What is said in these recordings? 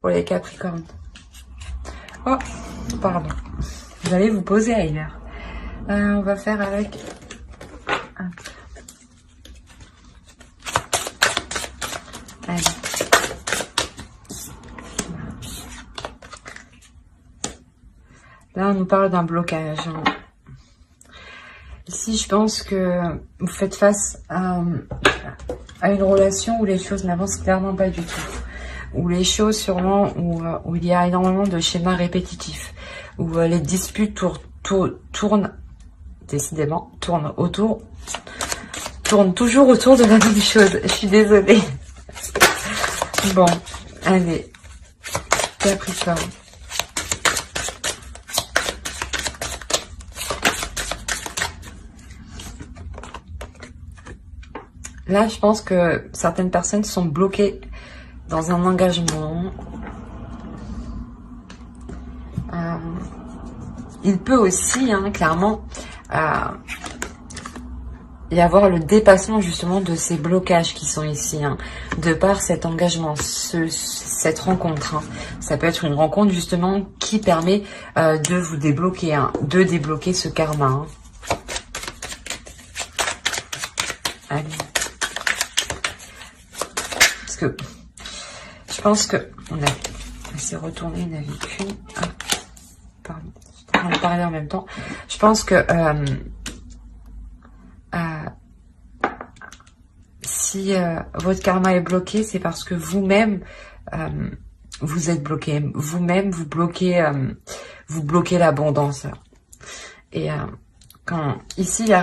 pour les Capricornes. Oh, pardon. Vous allez vous poser ailleurs. On va faire avec... Allez. Là, on nous parle d'un blocage. Ici, je pense que vous faites face à une relation où les choses n'avancent clairement pas du tout. Où les choses, sûrement, où il y a énormément de schémas répétitifs. Où les disputes tournent, décidément, tournent toujours autour de la même chose. Je suis désolée. Bon, allez. Capricorne. Là, je pense que certaines personnes sont bloquées dans un engagement. Il peut aussi, clairement, y avoir le dépassement justement de ces blocages qui sont ici, de par cet engagement, cette rencontre. Ça peut être une rencontre justement qui permet de vous débloquer, de débloquer ce karma. Allez. Parce que je pense que on s'est retourné, on a vécu. Pardon, je suis en train de parler en même temps. Je pense que si votre karma est bloqué, c'est parce que vous-même vous êtes bloqué. Vous-même vous bloquez l'abondance. Et ici, il y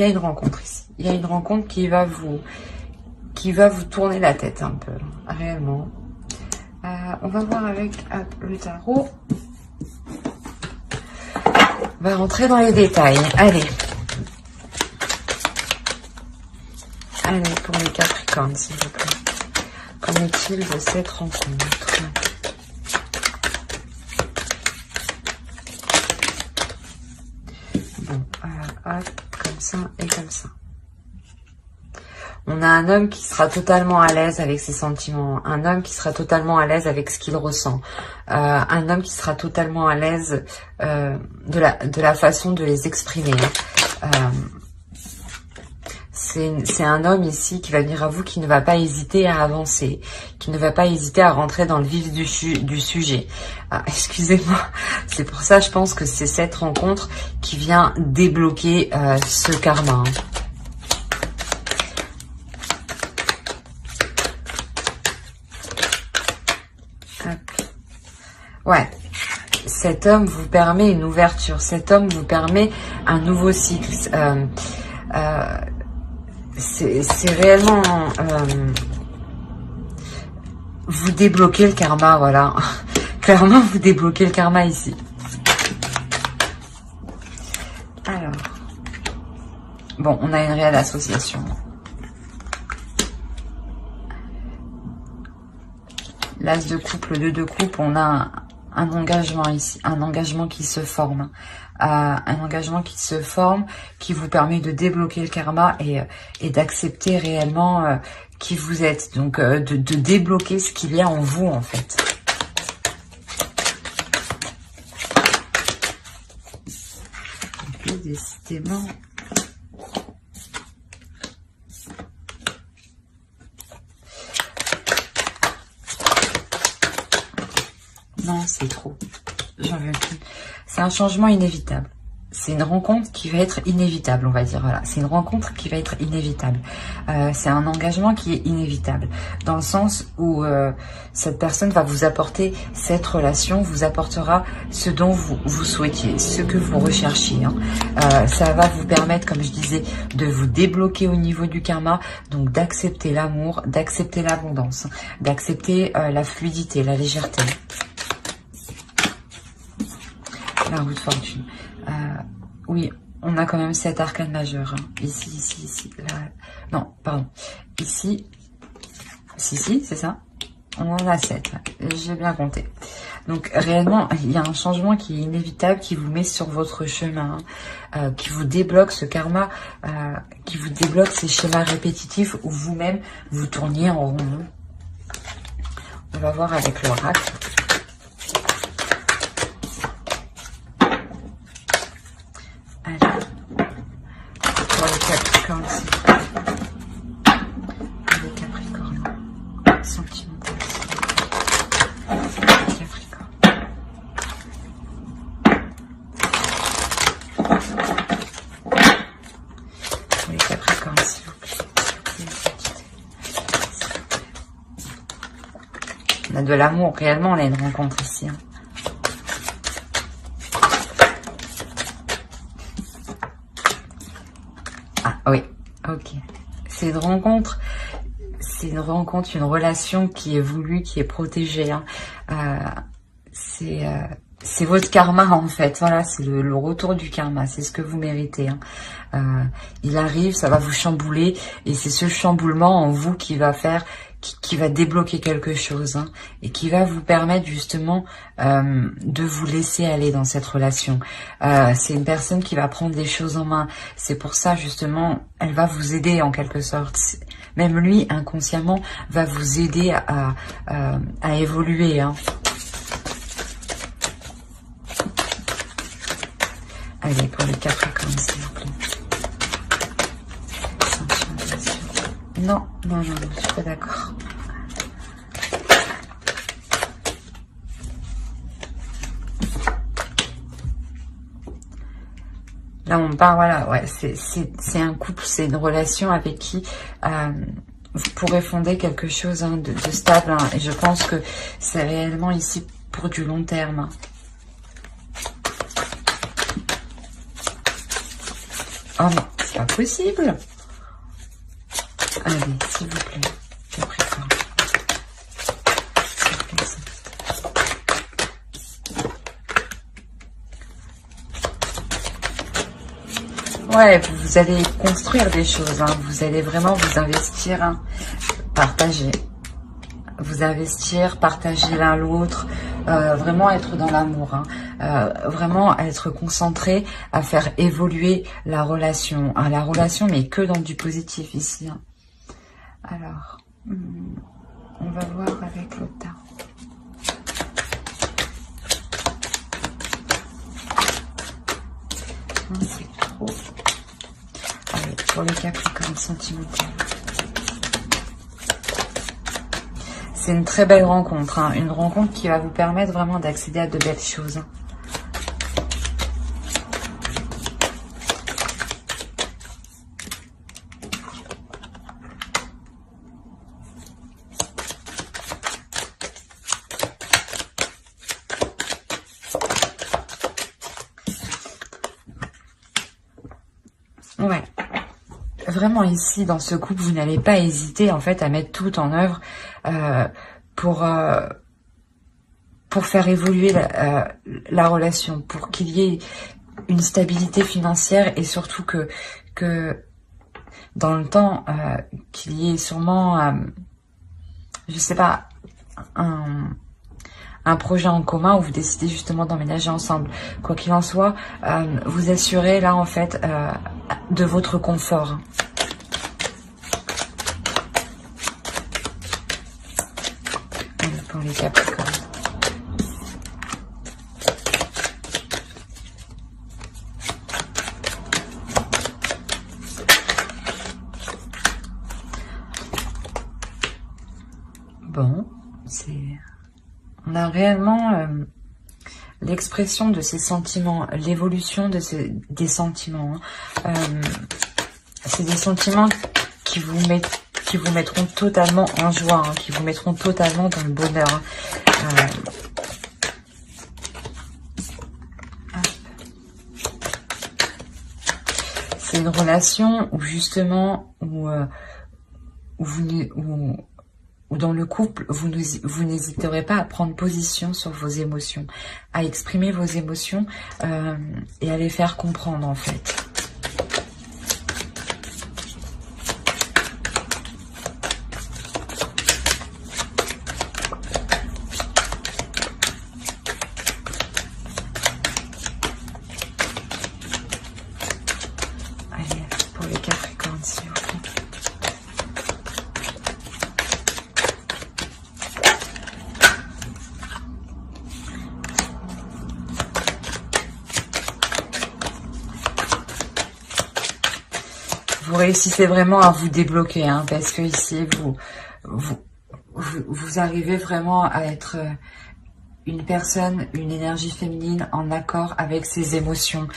a une rencontre ici. Il y a une rencontre qui va vous tourner la tête un peu, réellement. On va voir avec le tarot. On va rentrer dans les détails. Allez. Allez, pour les Capricornes, s'il vous plaît. Qu'en est-il de cette rencontre? Bon, hop, comme ça et comme ça. On a un homme qui sera totalement à l'aise avec ses sentiments, un homme qui sera totalement à l'aise avec ce qu'il ressent, un homme qui sera totalement à l'aise de la façon de les exprimer. C'est un homme ici qui va venir à vous, qui ne va pas hésiter à avancer, qui ne va pas hésiter à rentrer dans le vif du sujet. Excusez-moi, c'est pour ça je pense que c'est cette rencontre qui vient débloquer ce karma. Ouais, cet homme vous permet une ouverture, cet homme vous permet un nouveau cycle. C'est réellement... vous débloquez le karma, voilà. Clairement, vous débloquez le karma ici. Alors... Bon, on a une réelle association. L'as de coupe, le 2 de coupe, on a un engagement ici, un engagement qui se forme. Un engagement qui se forme, qui vous permet de débloquer le karma et d'accepter réellement qui vous êtes. Donc, de débloquer ce qu'il y a en vous, en fait. Et décidément... Non, c'est trop. J'en veux plus. C'est un changement inévitable. C'est une rencontre qui va être inévitable, on va dire. Voilà, c'est une rencontre qui va être inévitable. C'est un engagement qui est inévitable. Dans le sens où cette personne va vous apporter, cette relation vous apportera ce dont vous souhaitiez, ce que vous recherchiez. Ça va vous permettre, comme je disais, de vous débloquer au niveau du karma. Donc d'accepter l'amour, d'accepter l'abondance, d'accepter la fluidité, la légèreté. La roue de fortune. Oui, on a quand même 7 arcanes majeures. Ici. Là. Non, pardon. Ici. Si, c'est ça. On en a 7. J'ai bien compté. Donc, réellement, il y a un changement qui est inévitable, qui vous met sur votre chemin, qui vous débloque ce karma, qui vous débloque ces schémas répétitifs où vous-même, vous tourniez en rond. On va voir avec l'oracle. Allez, pour les Capricornes, les Capricornes, sentimental, les Capricornes. Pour les Capricornes, s'il vous plaît. On a de l'amour, réellement, on a une rencontre ici. Hein. Ah oui, ok. C'est une rencontre, une relation qui est voulue, qui est protégée. Hein. C'est votre karma en fait. Voilà, c'est le retour du karma. C'est ce que vous méritez. Hein. Il arrive, ça va vous chambouler, et c'est ce chamboulement en vous qui va faire, qui va débloquer quelque chose, hein, et qui va vous permettre justement de vous laisser aller dans cette relation. C'est une personne qui va prendre les choses en main. C'est pour ça justement, elle va vous aider en quelque sorte. Même lui, inconsciemment, va vous aider à évoluer. Hein. Allez, pour les Capricornes, s'il vous plaît. Non, non, non, je suis pas d'accord. Là, on part, voilà, ouais, c'est un couple, c'est une relation avec qui vous pourrez fonder quelque chose hein, de stable. Hein, et je pense que c'est réellement ici pour du long terme. Hein. Oh non, c'est pas possible. Allez, s'il vous plaît, Capricorne. S'il vous plaît, s'il vous plaît. Ouais, vous allez construire des choses, hein. Vous allez vraiment vous investir, hein. Partager. Vous investir, partager l'un l'autre, vraiment être dans l'amour, hein. Vraiment être concentré à faire évoluer la relation, mais que dans du positif ici. Hein. Alors, on va voir avec le tarot. C'est trop. Allez, pour les Capricornes sentimentaux. C'est une très belle rencontre, hein, une rencontre qui va vous permettre vraiment d'accéder à de belles choses. Hein. Ouais, vraiment ici, dans ce couple, vous n'allez pas hésiter en fait à mettre tout en œuvre pour faire évoluer la relation, pour qu'il y ait une stabilité financière et surtout que dans le temps, qu'il y ait sûrement, je sais pas, un projet en commun où vous décidez justement d'emménager ensemble. Quoi qu'il en soit, vous assurez là en fait de votre confort. Pour les Capricornes. Bon, on a réellement l'expression de ces sentiments, l'évolution des sentiments. Hein. C'est des sentiments qui vous mettront totalement en joie, hein, qui vous mettront totalement dans le bonheur. Hein. C'est une relation où justement, où dans le couple, vous n'hésiterez pas à prendre position sur vos émotions, à exprimer vos émotions et à les faire comprendre en fait. Allez, pour les Capricornes, s'il vous plaît. vous réussissez vraiment à vous débloquer, hein, parce que ici, vous arrivez vraiment à être une personne, une énergie féminine en accord avec ses émotions.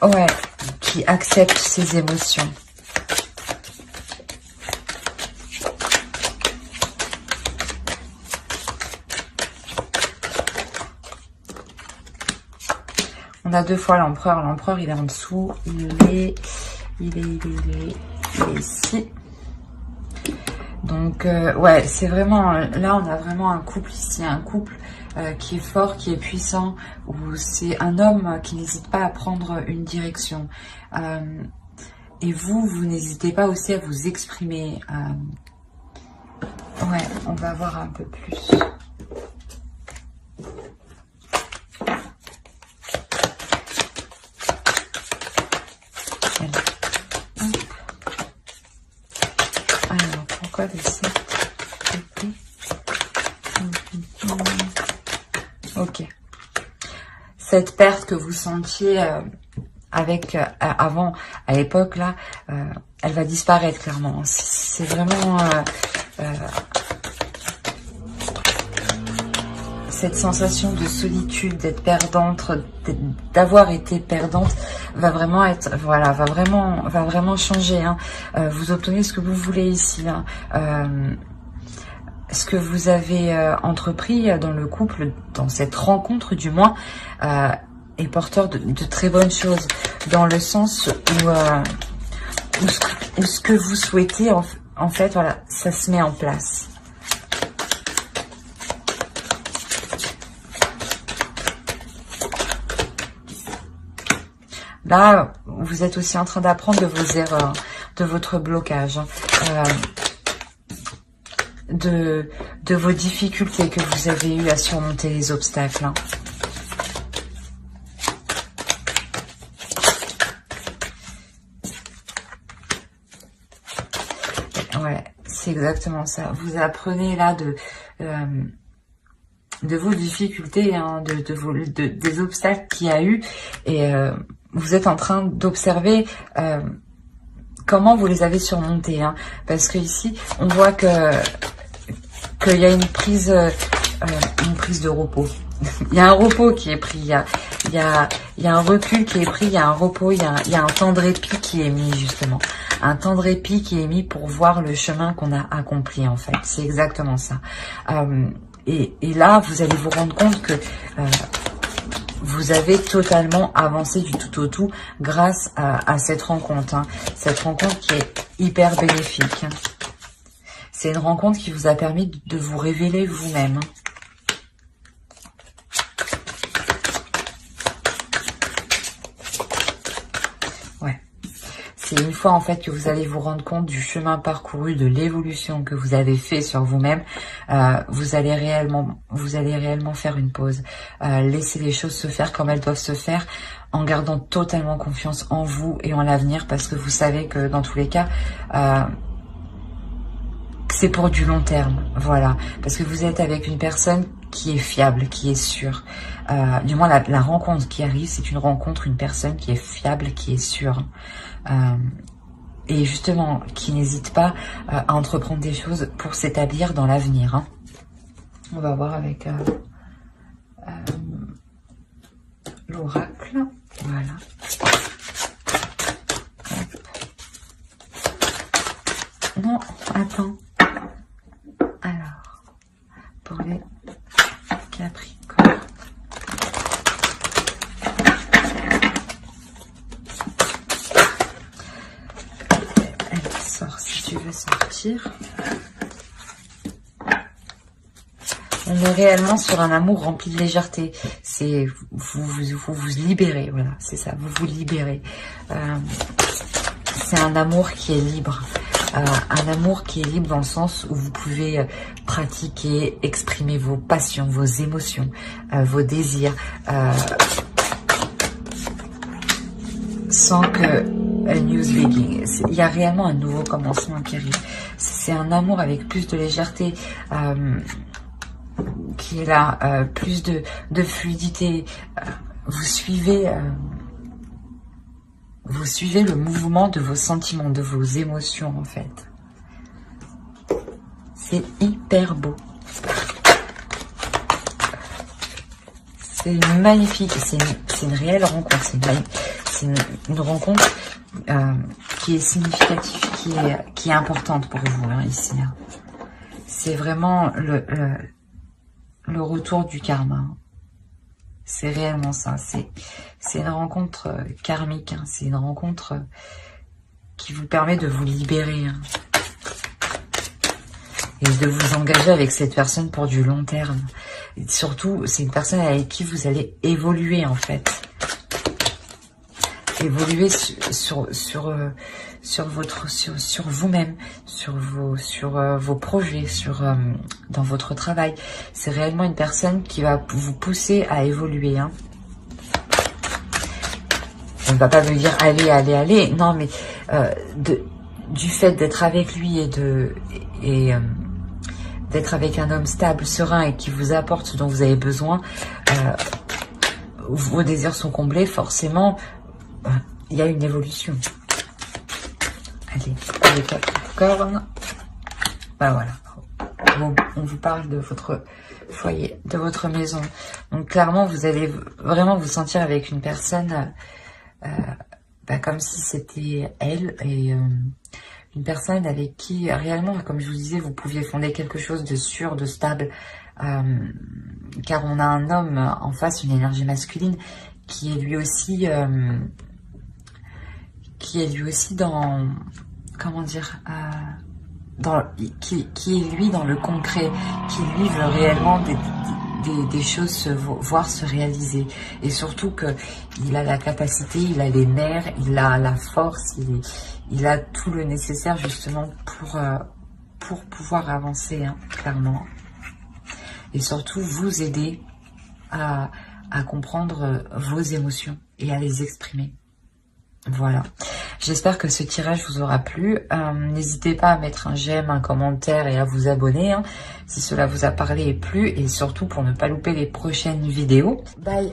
Ouais, qui accepte ses émotions. On a deux fois l'empereur. L'empereur, il est en dessous. Il est ici. Donc, ouais, c'est vraiment... Là, on a vraiment un couple ici. Un couple qui est fort, qui est puissant. Où c'est un homme qui n'hésite pas à prendre une direction. Et vous n'hésitez pas aussi à vous exprimer. Ouais, on va voir un peu plus. Alors, pourquoi le 7? Ok. Cette perte que vous sentiez avec avant, à l'époque, là, elle va disparaître clairement. C'est vraiment... cette sensation de solitude, d'être perdante, d'avoir été perdante, va vraiment être, voilà, va vraiment changer. Hein. Vous obtenez ce que vous voulez ici. Hein. Ce que vous avez entrepris dans le couple, dans cette rencontre du moins, est porteur de très bonnes choses, dans le sens où ce que vous souhaitez, en fait, voilà, ça se met en place. Là, vous êtes aussi en train d'apprendre de vos erreurs, de votre blocage, de vos difficultés que vous avez eues à surmonter les obstacles. Hein. Ouais, c'est exactement ça. Vous apprenez là de vos difficultés, hein, des obstacles qu'il y a eu, et vous êtes en train d'observer comment vous les avez surmontés, hein, parce que ici on voit qu'il y a une prise de repos. Il y a un repos qui est pris, il y a un recul qui est pris, il y a un repos, il y a un temps de répit qui est mis justement. Un temps de répit qui est mis pour voir le chemin qu'on a accompli en fait. C'est exactement ça. Et là, vous allez vous rendre compte que vous avez totalement avancé du tout au tout grâce à cette rencontre. Hein. Cette rencontre qui est hyper bénéfique. C'est une rencontre qui vous a permis de vous révéler vous-même. Ouais. C'est une fois en fait que vous allez vous rendre compte du chemin parcouru, de l'évolution que vous avez fait sur vous-même, vous allez réellement faire une pause, laisser les choses se faire comme elles doivent se faire, en gardant totalement confiance en vous et en l'avenir, parce que vous savez que dans tous les cas, c'est pour du long terme, voilà, parce que vous êtes avec une personne qui est fiable, qui est sûre. Du moins, la rencontre qui arrive, c'est une personne qui est fiable, qui est sûre. Et justement, qui n'hésite pas à entreprendre des choses pour s'établir dans l'avenir. Hein. On va voir avec l'oracle. Voilà. Non, attends. Alors, pour les Capricornes. Elle sort si tu veux sortir. On est réellement sur un amour rempli de légèreté. C'est vous libérez, voilà, c'est ça, vous vous libérez. C'est un amour qui est libre. Un amour qui est libre dans le sens où vous pouvez pratiquer, exprimer vos passions, vos émotions, vos désirs, sans que a news begin. Il y a réellement un nouveau commencement qui arrive. C'est un amour avec plus de légèreté qui est là, plus de fluidité. Vous suivez Vous suivez le mouvement de vos sentiments, de vos émotions en fait. C'est hyper beau. C'est magnifique. C'est une réelle rencontre. C'est une rencontre qui est significative, qui est importante pour vous hein, ici. Hein. C'est vraiment le retour du karma. C'est réellement ça. C'est une rencontre karmique. Hein. C'est une rencontre qui vous permet de vous libérer. Hein. Et de vous engager avec cette personne pour du long terme. Et surtout, c'est une personne avec qui vous allez évoluer en fait. Évoluer sur vous-même, sur vos projets, dans votre travail. C'est réellement une personne qui va vous pousser à évoluer. Hein. On ne va pas me dire allez. Non, mais du fait d'être avec lui et d'être avec un homme stable, serein et qui vous apporte ce dont vous avez besoin, vos désirs sont comblés, forcément, il y a une évolution. Allez, les 4 cornes. Bah voilà. On vous parle de votre foyer, de votre maison. Donc clairement, vous allez vraiment vous sentir avec une personne comme si c'était elle et... une personne avec qui, réellement, comme je vous disais, vous pouviez fonder quelque chose de sûr, de stable. Car on a un homme en face, une énergie masculine, qui est lui aussi dans... Comment dire qui est lui dans le concret, qui lui veut réellement des choses voir se réaliser. Et surtout que il a la capacité, il a les nerfs, il a la force, il a tout le nécessaire justement pour pouvoir avancer, hein, clairement. Et surtout vous aider à comprendre vos émotions et à les exprimer. Voilà. J'espère que ce tirage vous aura plu. N'hésitez pas à mettre un j'aime, un commentaire et à vous abonner hein, si cela vous a parlé et plu. Et surtout pour ne pas louper les prochaines vidéos. Bye.